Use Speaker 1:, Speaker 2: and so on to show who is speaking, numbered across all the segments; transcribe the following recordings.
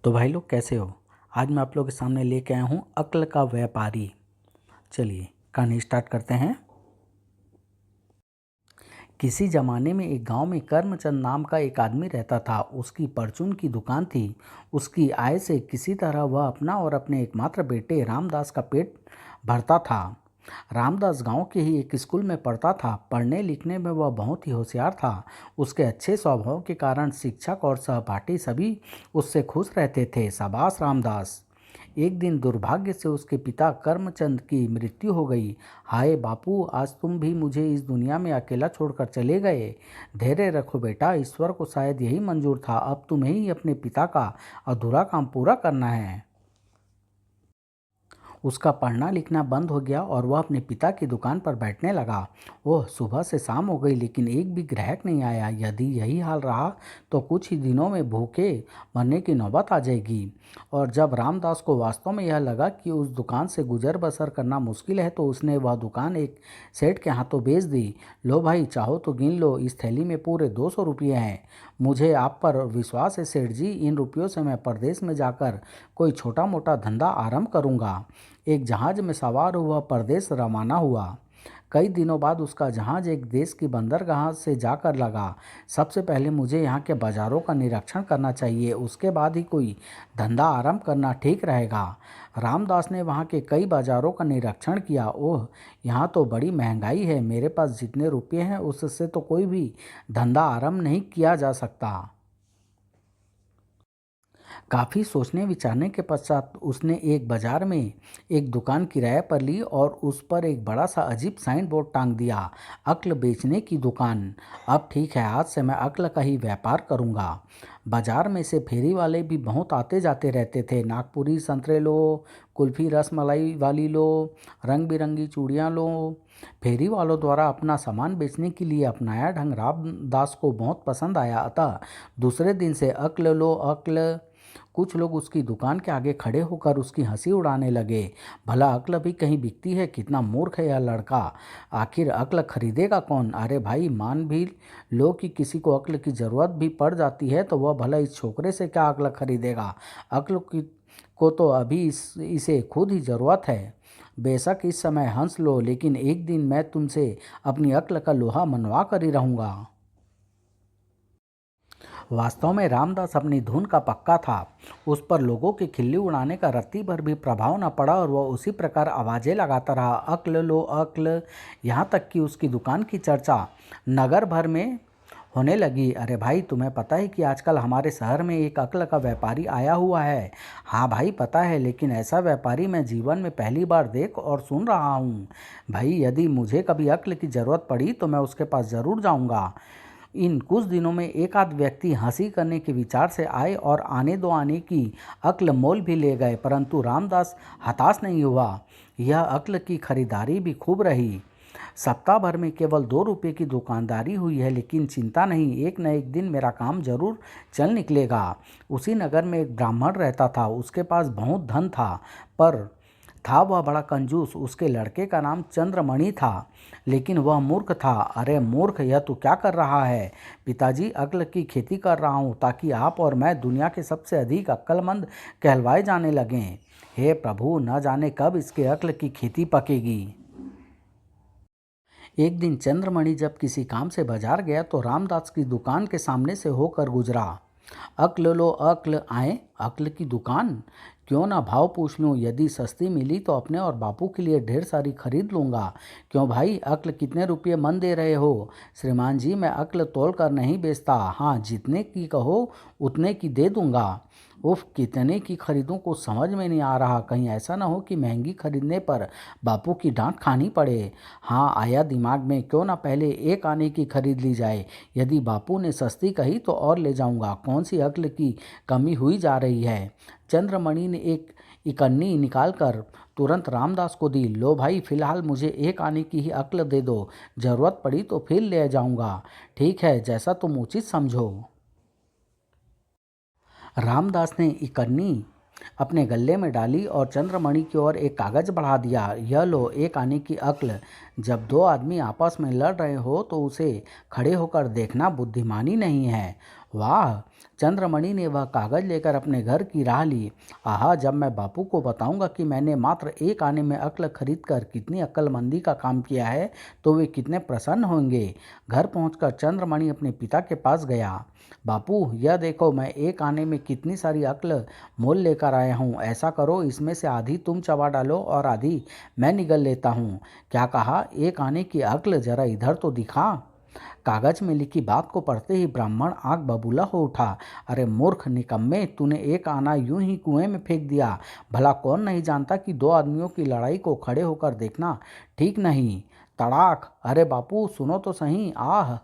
Speaker 1: तो भाई लोग कैसे हो। आज मैं आप लोगों के सामने लेके आया हूँ अक्ल का व्यापारी। चलिए कहानी स्टार्ट करते हैं। किसी ज़माने में एक गांव में कर्मचंद नाम का एक आदमी रहता था। उसकी परचून की दुकान थी। उसकी आय से किसी तरह वह अपना और अपने एकमात्र बेटे रामदास का पेट भरता था। रामदास गांव के ही एक स्कूल में पढ़ता था। पढ़ने लिखने में वह बहुत ही होशियार था। उसके अच्छे स्वभाव के कारण शिक्षक और सहपाठी सभी उससे खुश रहते थे। शाबाश रामदास। एक दिन दुर्भाग्य से उसके पिता कर्मचंद की मृत्यु हो गई। हाय बापू, आज तुम भी मुझे इस दुनिया में अकेला छोड़कर चले गए। धैर्य रखो बेटा, ईश्वर को शायद यही मंजूर था। अब तुम्हें ही अपने पिता का अधूरा काम पूरा करना है। उसका पढ़ना लिखना बंद हो गया और वह अपने पिता की दुकान पर बैठने लगा। ओह, सुबह से शाम हो गई लेकिन एक भी ग्राहक नहीं आया। यदि यही हाल रहा तो कुछ ही दिनों में भूखे मरने की नौबत आ जाएगी। और जब रामदास को वास्तव में यह लगा कि उस दुकान से गुजर बसर करना मुश्किल है तो उसने वह दुकान एक सेठ के हाथों बेच दी। लो भाई, चाहो तो गिन लो, इस थैली में पूरे 200 रुपये हैं। मुझे आप पर विश्वास है सेठ जी, इन रुपयों से मैं परदेश में जाकर कोई छोटा मोटा धंधा आरंभ करूंगा। एक जहाज में सवार हुआ परदेश रवाना हुआ। कई दिनों बाद उसका जहाज एक देश की बंदरगाह से जाकर लगा। सबसे पहले मुझे यहाँ के बाज़ारों का निरीक्षण करना चाहिए, उसके बाद ही कोई धंधा आरंभ करना ठीक रहेगा। रामदास ने वहाँ के कई बाज़ारों का निरीक्षण किया। ओह, यहाँ तो बड़ी महंगाई है। मेरे पास जितने रुपये हैं उससे तो कोई भी धंधा आरंभ नहीं किया जा सकता। काफ़ी सोचने विचारने के पश्चात उसने एक बाजार में एक दुकान किराए पर ली और उस पर एक बड़ा सा अजीब साइन बोर्ड टांग दिया, अक्ल बेचने की दुकान। अब ठीक है, आज से मैं अक्ल का ही व्यापार करूंगा। बाजार में से फेरी वाले भी बहुत आते जाते रहते थे। नागपुरी संतरे लो, कुल्फी रसमलाई वाली लो, रंग बिरंगी चूड़ियाँ लो। फेरी वालों द्वारा अपना सामान बेचने के लिए अपनाया ढंग रामदास को बहुत पसंद आया। अतः दूसरे दिन से अक्ल लो अक्ल। कुछ लोग उसकी दुकान के आगे खड़े होकर उसकी हंसी उड़ाने लगे। भला अक्ल भी कहीं बिकती है? कितना मूर्ख है यह लड़का। आखिर अक्ल खरीदेगा कौन? अरे भाई, मान भी लो कि किसी को अक्ल की ज़रूरत भी पड़ जाती है तो वह भला इस छोकरे से क्या अक्ल खरीदेगा। अक्ल की को तो अभी इसे खुद ही ज़रूरत है। बेशक इस समय हंस लो, लेकिन एक दिन मैं तुमसे अपनी अक्ल का लोहा मनवा कर ही रहूँगा। वास्तव में रामदास अपनी धुन का पक्का था। उस पर लोगों की खिल्ली उड़ाने का रत्ती भर भी प्रभाव न पड़ा और वह उसी प्रकार आवाज़ें लगाता रहा, अक्ल लो अक्ल। यहाँ तक कि उसकी दुकान की चर्चा नगर भर में होने लगी। अरे भाई, तुम्हें पता है कि आजकल हमारे शहर में एक अक्ल का व्यापारी आया हुआ है? हाँ भाई पता है, लेकिन ऐसा व्यापारी मैं जीवन में पहली बार देख और सुन रहा हूँ। भाई, यदि मुझे कभी अक्ल की ज़रूरत पड़ी तो मैं उसके पास ज़रूर जाऊँगा। इन कुछ दिनों में एक आध व्यक्ति हंसी करने के विचार से आए और आने दो आने की अक्ल मोल भी ले गए, परंतु रामदास हताश नहीं हुआ। यह अक्ल की खरीदारी भी खूब रही। सप्ताह भर में केवल 2 रुपये की दुकानदारी हुई है, लेकिन चिंता नहीं, एक न एक दिन मेरा काम जरूर चल निकलेगा। उसी नगर में एक ब्राह्मण रहता था। उसके पास बहुत धन था, पर था वह बड़ा कंजूस। उसके लड़के का नाम चंद्रमणि था, लेकिन वह मूर्ख था। अरे मूर्ख, यह तू क्या कर रहा है? पिताजी, अक्ल की खेती कर रहा हूँ ताकि आप और मैं दुनिया के सबसे अधिक अक्लमंद कहलवाए जाने लगें। हे प्रभु, न जाने कब इसके अक्ल की खेती पकेगी। एक दिन चंद्रमणि जब किसी काम से बाजार गया तो रामदास की दुकान के सामने से होकर गुजरा। अक्ल लो अक्ल, आए अक्ल की दुकान, क्यों ना भाव पूछ लूँ। यदि सस्ती मिली तो अपने और बापू के लिए ढेर सारी खरीद लूँगा। क्यों भाई, अक्ल कितने रुपये मन दे रहे हो? श्रीमान जी, मैं अक्ल तोल कर नहीं बेचता। हाँ, जितने की कहो उतने की दे दूँगा। उफ, कितने की खरीदूं कुछ समझ में नहीं आ रहा। कहीं ऐसा ना हो कि महंगी खरीदने पर बापू की डांट खानी पड़े। हाँ, आया दिमाग में, क्यों ना पहले एक आने की खरीद ली जाए। यदि बापू ने सस्ती कही तो और ले जाऊंगा। कौन सी अक्ल की कमी हुई जा रही है। चंद्रमणि ने एक इकन्नी निकालकर तुरंत रामदास को दी। लो भाई, फिलहाल मुझे एक आने की ही अक्ल दे दो, जरूरत पड़ी तो फिर ले जाऊंगा। ठीक है, जैसा तुम उचित समझो। रामदास ने इकन्नी अपने गले में डाली और चंद्रमणि की ओर एक कागज बढ़ा दिया। यह लो, एक आने की अक्ल। जब दो आदमी आपस में लड़ रहे हो तो उसे खड़े होकर देखना बुद्धिमानी नहीं है। वाह! चंद्रमणि ने वह कागज लेकर अपने घर की राह ली। आहा, जब मैं बापू को बताऊंगा कि मैंने मात्र एक आने में अक्ल खरीद कर कितनी अक्लमंदी का काम किया है तो वे कितने प्रसन्न होंगे। घर पहुंचकर चंद्रमणि अपने पिता के पास गया। बापू, यह देखो, मैं एक आने में कितनी सारी अक्ल मोल लेकर आया हूँ। ऐसा करो, इसमें से आधी तुम चबा डालो और आधी मैं निगल लेता हूँ। क्या कहा? एक आने की अक्ल? जरा इधर तो दिखा। कागज में लिखी बात को पढ़ते ही ब्राह्मण आग बबूला हो उठा। अरे मूर्ख निकम्मे, तूने एक आना यूं ही कुएं में फेंक दिया। भला कौन नहीं जानता कि दो आदमियों की लड़ाई को खड़े होकर देखना ठीक नहीं। तड़ाक! अरे बापू, सुनो तो सही। आह!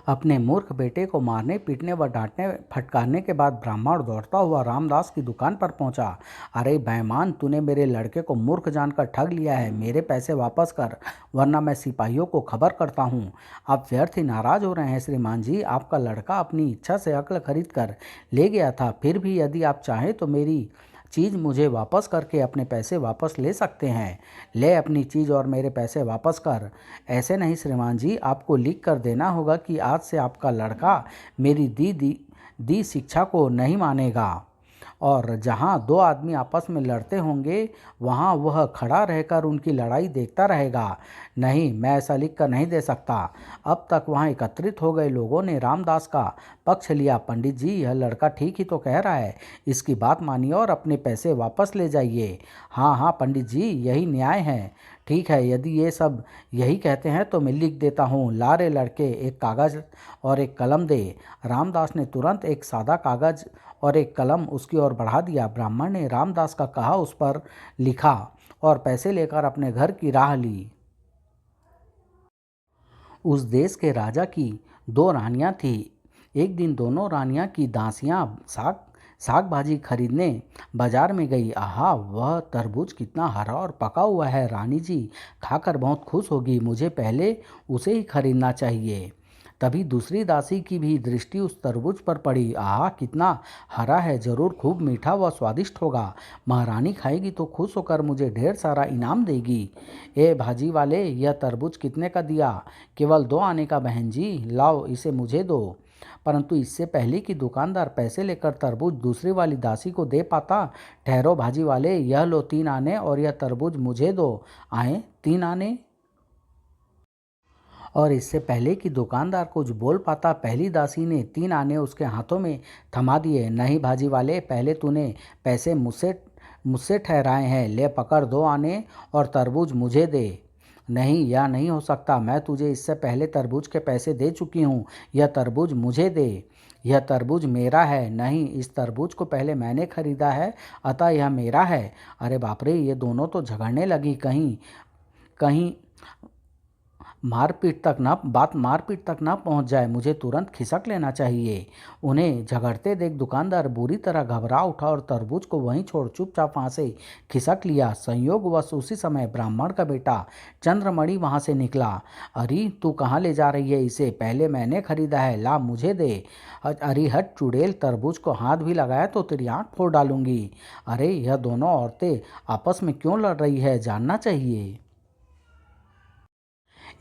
Speaker 1: अपने मूर्ख बेटे को मारने पीटने व डांटने फटकारने के बाद ब्राह्मण दौड़ता हुआ रामदास की दुकान पर पहुंचा। अरे बेईमान, तूने मेरे लड़के को मूर्ख जानकर ठग लिया है। मेरे पैसे वापस कर, वरना मैं सिपाहियों को खबर करता हूँ। आप व्यर्थ ही नाराज हो रहे हैं श्रीमान जी। आपका लड़का अपनी इच्छा से अक्ल खरीद कर ले गया था। फिर भी यदि आप चाहें तो मेरी चीज़ मुझे वापस करके अपने पैसे वापस ले सकते हैं। ले अपनी चीज़ और मेरे पैसे वापस कर। ऐसे नहीं श्रीमान जी, आपको लिख कर देना होगा कि आज से आपका लड़का मेरी दी शिक्षा को नहीं मानेगा और जहाँ दो आदमी आपस में लड़ते होंगे वहाँ वह खड़ा रहकर उनकी लड़ाई देखता रहेगा। नहीं, मैं ऐसा लिख कर नहीं दे सकता। अब तक वहाँ एकत्रित हो गए लोगों ने रामदास का पक्ष लिया। पंडित जी, यह लड़का ठीक ही तो कह रहा है। इसकी बात मानिए और अपने पैसे वापस ले जाइए। हाँ हाँ पंडित जी, यही न्याय है। ठीक है, यदि ये सब यही कहते हैं तो मैं लिख देता हूँ। ला रे लड़के, एक कागज़ और एक कलम दे। रामदास ने तुरंत एक सादा कागज़ और एक कलम उसकी ओर बढ़ा दिया। ब्राह्मण ने रामदास का कहा उस पर लिखा और पैसे लेकर अपने घर की राह ली। उस देश के राजा की दो रानियां थीं। एक दिन दोनों रानियां की दासियां साग भाजी खरीदने बाजार में गई। आहा, वह तरबूज कितना हरा और पका हुआ है। रानी जी खाकर बहुत खुश होगी। मुझे पहले उसे ही खरीदना चाहिए। तभी दूसरी दासी की भी दृष्टि उस तरबूज पर पड़ी। आहा, कितना हरा है, जरूर खूब मीठा व स्वादिष्ट होगा। महारानी खाएगी तो खुश होकर मुझे ढेर सारा इनाम देगी। ए भाजी वाले, यह तरबूज कितने का दिया? केवल 2 आने का बहन जी। लाओ, इसे मुझे दो। परंतु इससे पहले कि दुकानदार पैसे लेकर तरबूज दूसरी वाली दासी को दे पाता, ठहरो भाजी वाले, यह लो 3 आने और यह तरबूज मुझे दो। आए 3 आने। और इससे पहले कि दुकानदार कुछ बोल पाता, पहली दासी ने 3 आने उसके हाथों में थमा दिए। नहीं भाजी वाले, पहले तूने पैसे मुझसे मुझसे ठहराए हैं। ले पकड़ 2 आने और तरबूज मुझे दे। नहीं, यह नहीं हो सकता। मैं तुझे इससे पहले तरबूज के पैसे दे चुकी हूँ। यह तरबूज मुझे दे। यह तरबूज मेरा है। नहीं, इस तरबूज को पहले मैंने खरीदा है, अतः यह मेरा है। अरे बाप रे, ये दोनों तो झगड़ने लगी। कहीं कहीं मारपीट तक न पहुंच जाए। मुझे तुरंत खिसक लेना चाहिए। उन्हें झगड़ते देख दुकानदार बुरी तरह घबरा उठा और तरबूज को वहीं छोड़ चुपचाप वहां से खिसक लिया। संयोगवश उसी समय ब्राह्मण का बेटा चंद्रमणि वहां से निकला। अरे तू कहाँ ले जा रही है इसे? पहले मैंने खरीदा है, ला मुझे दे। अरे हट चुड़ैल, तरबूज को हाथ भी लगाया तो तेरी आँख फोड़ डालूंगी। अरे यह दोनों औरतें आपस में क्यों लड़ रही है, जानना चाहिए।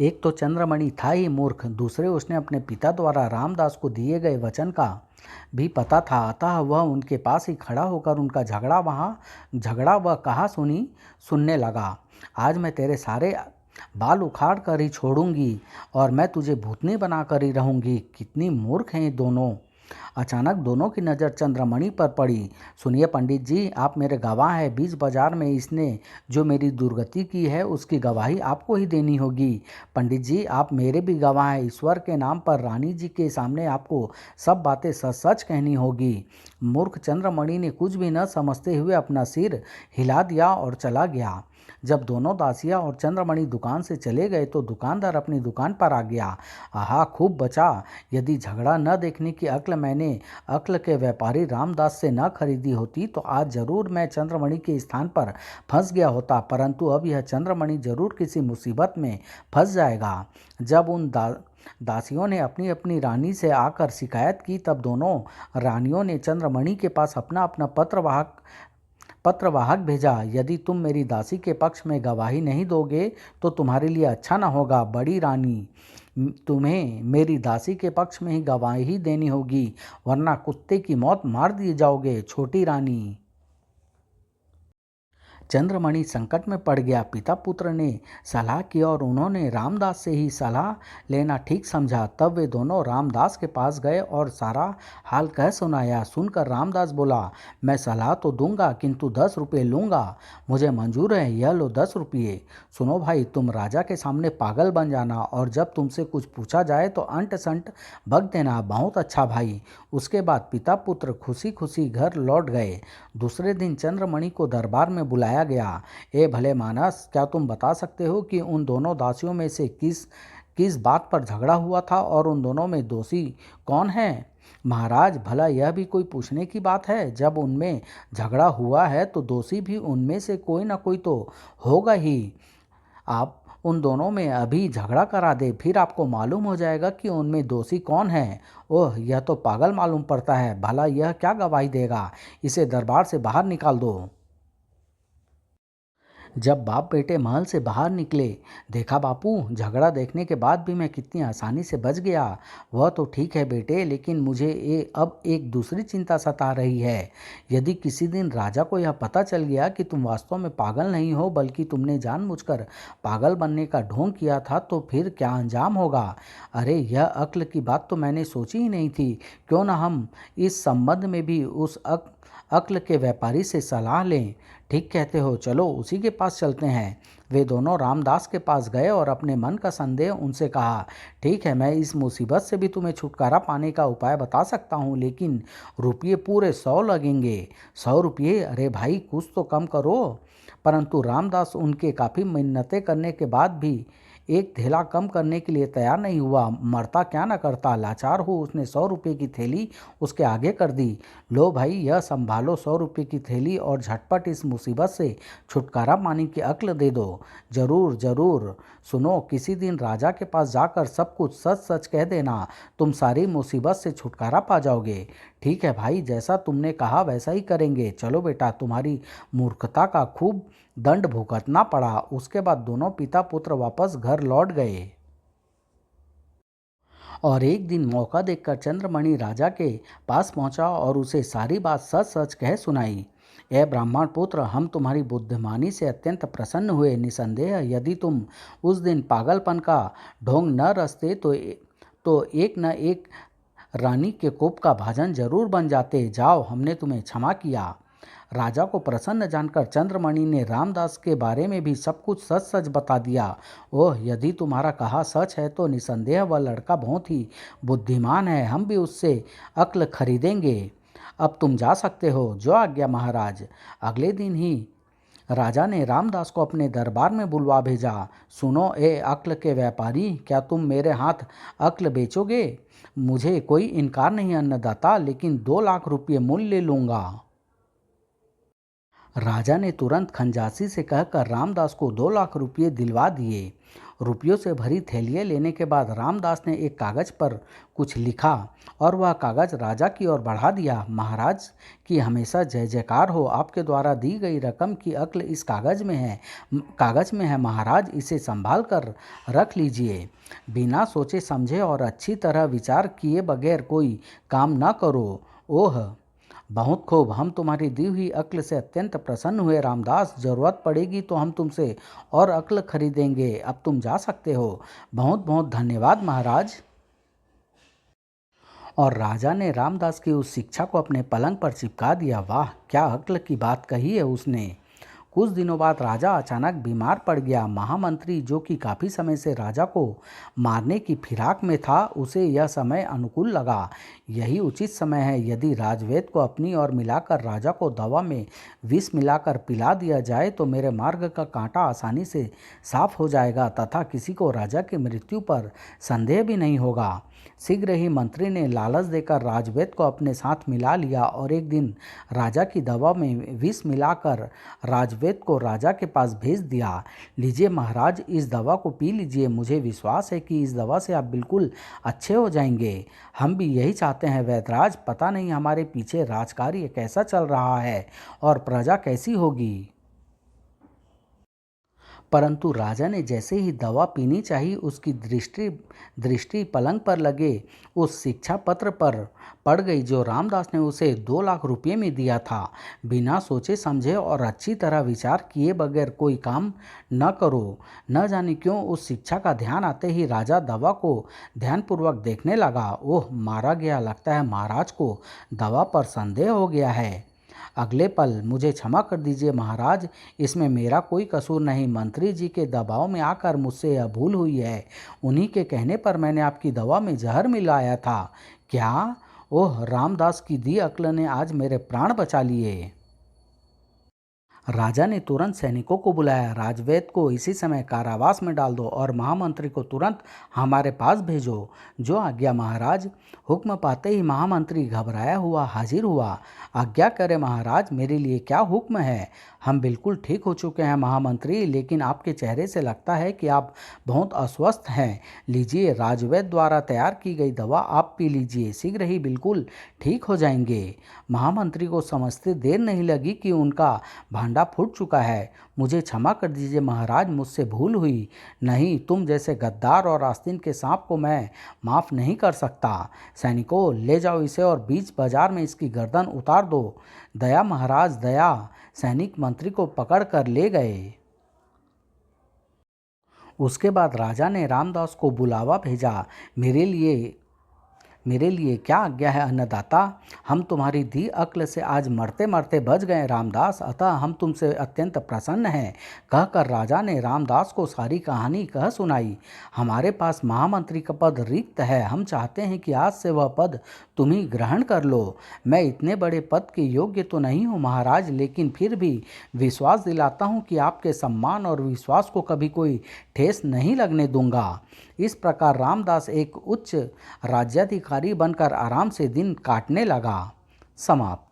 Speaker 1: एक तो चंद्रमणि था ही मूर्ख, दूसरे उसने अपने पिता द्वारा रामदास को दिए गए वचन का भी पता था, अतः वह उनके पास ही खड़ा होकर उनका झगड़ा वह कहा सुनने लगा। आज मैं तेरे सारे बाल उखाड़ कर ही छोड़ूंगी और मैं तुझे भूतनी बना कर ही रहूंगी। कितनी मूर्ख हैं ये दोनों। अचानक दोनों की नज़र चंद्रमणि पर पड़ी। सुनिए पंडित जी, आप मेरे गवाह हैं। बीच बाजार में इसने जो मेरी दुर्गति की है उसकी गवाही आपको ही देनी होगी। पंडित जी, आप मेरे भी गवाह हैं। ईश्वर के नाम पर रानी जी के सामने आपको सब बातें सच सच कहनी होगी। मूर्ख चंद्रमणि ने कुछ भी न समझते हुए अपना सिर हिला दिया और चला गया। जब दोनों दासियां और चंद्रमणि दुकान से चले गए तो दुकानदार अपनी दुकान पर आ गया। आहा, खूब बचा। यदि झगड़ा न देखने की अक्ल मैंने अक्ल के व्यापारी रामदास से न खरीदी होती तो आज जरूर मैं चंद्रमणि के स्थान पर फंस गया होता। परंतु अब यह चंद्रमणि जरूर किसी मुसीबत में फंस जाएगा। जब उन दासियों ने अपनी अपनी रानी से आकर शिकायत की तब दोनों रानियों ने चंद्रमणि के पास अपना अपना पत्रवाहक भेजा, यदि तुम मेरी दासी के पक्ष में गवाही नहीं दोगे तो तुम्हारे लिए अच्छा न होगा। बड़ी रानी, तुम्हें मेरी दासी के पक्ष में ही गवाही देनी होगी, वरना कुत्ते की मौत मार दिए जाओगे। छोटी रानी। चंद्रमणि संकट में पड़ गया। पिता पुत्र ने सलाह की और उन्होंने रामदास से ही सलाह लेना ठीक समझा। तब वे दोनों रामदास के पास गए और सारा हाल कह सुनाया। सुनकर रामदास बोला, मैं सलाह तो दूंगा किंतु 10 रुपये लूँगा। मुझे मंजूर है, यह लो 10 रुपये। सुनो भाई, तुम राजा के सामने पागल बन जाना और जब तुमसे कुछ पूछा जाए तो अंट संट बक देना। बहुत अच्छा भाई। उसके बाद पिता पुत्र खुशी खुशी घर लौट गए। दूसरे दिन चंद्रमणि को दरबार में बुलाया गया। ए भले मानस, क्या तुम बता सकते हो कि उन दोनों दासियों में से किस किस बात पर झगड़ा हुआ था और उन दोनों में दोषी कौन है? महाराज, भला यह भी कोई पूछने की बात है? जब उनमें झगड़ा हुआ है तो दोषी भी उनमें से कोई ना कोई तो होगा ही। आप उन दोनों में अभी झगड़ा करा दे, फिर आपको मालूम हो जाएगा कि उनमें दोषी कौन है। ओह, यह तो पागल मालूम पड़ता है। भला यह क्या गवाही देगा? इसे दरबार से बाहर निकाल दो। जब बाप बेटे महल से बाहर निकले, देखा बापू, झगड़ा देखने के बाद भी मैं कितनी आसानी से बच गया। वह तो ठीक है बेटे, लेकिन मुझे अब एक दूसरी चिंता सता रही है। यदि किसी दिन राजा को यह पता चल गया कि तुम वास्तव में पागल नहीं हो बल्कि तुमने जानबूझकर पागल बनने का ढोंग किया था, तो फिर क्या अंजाम होगा? अरे, यह अक्ल की बात तो मैंने सोची ही नहीं थी। क्यों ना हम इस संबंध में भी उस अक्ल के व्यापारी से सलाह लें। ठीक कहते हो, चलो उसी के पास चलते हैं। वे दोनों रामदास के पास गए और अपने मन का संदेह उनसे कहा। ठीक है, मैं इस मुसीबत से भी तुम्हें छुटकारा पाने का उपाय बता सकता हूँ, लेकिन रुपये पूरे 100 लगेंगे। 100 रुपये? अरे भाई, कुछ तो कम करो। परंतु रामदास उनके काफ़ी मिन्नतें करने के बाद भी एक थैला कम करने के लिए तैयार नहीं हुआ। मरता क्या न करता। लाचार हो उसने 100 रुपये की थैली उसके आगे कर दी। लो भाई, यह संभालो 100 रुपये की थैली और झटपट इस मुसीबत से छुटकारा पाने की अक्ल दे दो। जरूर जरूर। सुनो, किसी दिन राजा के पास जाकर सब कुछ सच सच कह देना, तुम सारी मुसीबत से छुटकारा पा जाओगे। ठीक है भाई, जैसा तुमने कहा वैसा ही करेंगे। चलो बेटा, तुम्हारी मूर्खता का खूब दंड भुगतना पड़ा। उसके बाद दोनों पिता पुत्र वापस घर लौट गए। और एक दिन मौका देखकर चंद्रमणि राजा के पास पहुंचा और उसे सारी बात सच सच कह सुनाई। ए ब्राह्मण पुत्र, हम तुम्हारी बुद्धिमानी से अत्यंत प्रसन्न हुए। निसंदेह यदि तुम उस दिन पागलपन का ढोंग न रचते तो एक न एक रानी के कोप का भाजन जरूर बन जाते। जाओ, हमने तुम्हें क्षमा किया। राजा को प्रसन्न जानकर चंद्रमणि ने रामदास के बारे में भी सब कुछ सच सच बता दिया। ओह, यदि तुम्हारा कहा सच है तो निसंदेह वह लड़का बहुत ही बुद्धिमान है। हम भी उससे अक्ल खरीदेंगे। अब तुम जा सकते हो। जो आज्ञा महाराज। अगले दिन ही राजा ने रामदास को अपने दरबार में बुलवा भेजा। सुनो ए अक्ल के व्यापारी, क्या तुम मेरे हाथ अक्ल बेचोगे? मुझे कोई इनकार नहीं अन्नदाता, लेकिन 2 लाख रुपये मूल्य लूँगा। राजा ने तुरंत खंजासी से कहकर रामदास को 2 लाख रुपये दिलवा दिए। रुपयों से भरी थैलियाँ लेने के बाद रामदास ने एक कागज पर कुछ लिखा और वह कागज राजा की ओर बढ़ा दिया। महाराज की हमेशा जय जयकार हो। आपके द्वारा दी गई रकम की अक्ल इस कागज में है महाराज, इसे संभाल कर रख लीजिए। बिना सोचे समझे और अच्छी तरह विचार किए बगैर कोई काम न करो। ओह, बहुत खूब। हम तुम्हारी दी हुई अक्ल से अत्यंत प्रसन्न हुए रामदास। जरूरत पड़ेगी तो हम तुमसे और अक्ल खरीदेंगे। अब तुम जा सकते हो। बहुत बहुत धन्यवाद महाराज। और राजा ने रामदास की उस शिक्षा को अपने पलंग पर चिपका दिया। वाह, क्या अक्ल की बात कही है उसने। कुछ दिनों बाद राजा अचानक बीमार पड़ गया। महामंत्री, जो कि काफ़ी समय से राजा को मारने की फिराक में था, उसे यह समय अनुकूल लगा। यही उचित समय है। यदि राजवैद्य को अपनी ओर मिलाकर राजा को दवा में विष मिलाकर पिला दिया जाए तो मेरे मार्ग का कांटा आसानी से साफ हो जाएगा तथा किसी को राजा की मृत्यु पर संदेह भी नहीं होगा। शीघ्र ही मंत्री ने लालच देकर राजवैद्य को अपने साथ मिला लिया और एक दिन राजा की दवा में विष मिलाकर राजवैद्य को राजा के पास भेज दिया। लीजिए महाराज, इस दवा को पी लीजिए, मुझे विश्वास है कि इस दवा से आप बिल्कुल अच्छे हो जाएंगे। हम भी यही चाहते हैं वैद्यराज, पता नहीं हमारे पीछे राजकार्य कैसा चल रहा है और प्रजा कैसी होगी। परंतु राजा ने जैसे ही दवा पीनी चाहिए उसकी दृष्टि पलंग पर लगे उस शिक्षा पत्र पर पड़ गई जो रामदास ने उसे 2 लाख रुपये में दिया था। बिना सोचे समझे और अच्छी तरह विचार किए बगैर कोई काम न करो। न जाने क्यों उस शिक्षा का ध्यान आते ही राजा दवा को ध्यानपूर्वक देखने लगा। ओह, मारा गया, लगता है महाराज को दवा पर संदेह हो गया है। अगले पल, मुझे क्षमा कर दीजिए महाराज, इसमें मेरा कोई कसूर नहीं। मंत्री जी के दबाव में आकर मुझसे यह भूल हुई है। उन्हीं के कहने पर मैंने आपकी दवा में जहर मिलाया था। क्या? ओह, रामदास की दी अक्ल ने आज मेरे प्राण बचा लिए। राजा ने तुरंत सैनिकों को बुलाया। राजवैद्य को इसी समय कारावास में डाल दो और महामंत्री को तुरंत हमारे पास भेजो। जो आज्ञा महाराज। हुक्म पाते ही महामंत्री घबराया हुआ हाजिर हुआ। आज्ञा करे महाराज, मेरे लिए क्या हुक्म है? हम बिल्कुल ठीक हो चुके हैं महामंत्री, लेकिन आपके चेहरे से लगता है कि आप बहुत अस्वस्थ हैं। लीजिए, राजवैद्य द्वारा तैयार की गई दवा आप पी लीजिए, शीघ्र ही बिल्कुल ठीक हो जाएंगे। महामंत्री को समझते देर नहीं लगी कि उनका भांडा फूट चुका है। मुझे क्षमा कर दीजिए महाराज, मुझसे भूल हुई। नहीं, तुम जैसे गद्दार और आस्तीन के सांप को मैं माफ़ नहीं कर सकता। सैनिकों, ले जाओ इसे और बीच बाजार में इसकी गर्दन उतार दो। दया महाराज, दया। सैनिक मंत्री को पकड़ कर ले गए। उसके बाद राजा ने रामदास को बुलावा भेजा। मेरे लिए क्या आज्ञा है अन्नदाता? हम तुम्हारी दी अक्ल से आज मरते मरते बच गए रामदास, अतः हम तुमसे अत्यंत प्रसन्न हैं। कहकर राजा ने रामदास को सारी कहानी कह सुनाई। हमारे पास महामंत्री का पद रिक्त है, हम चाहते हैं कि आज से वह पद तुम ही ग्रहण कर लो। मैं इतने बड़े पद के योग्य तो नहीं हूँ महाराज, लेकिन फिर भी विश्वास दिलाता हूँ कि आपके सम्मान और विश्वास को कभी कोई ठेस नहीं लगने दूंगा। इस प्रकार रामदास एक उच्च राज्याधिकारी बनकर आराम से दिन काटने लगा। समाप्त।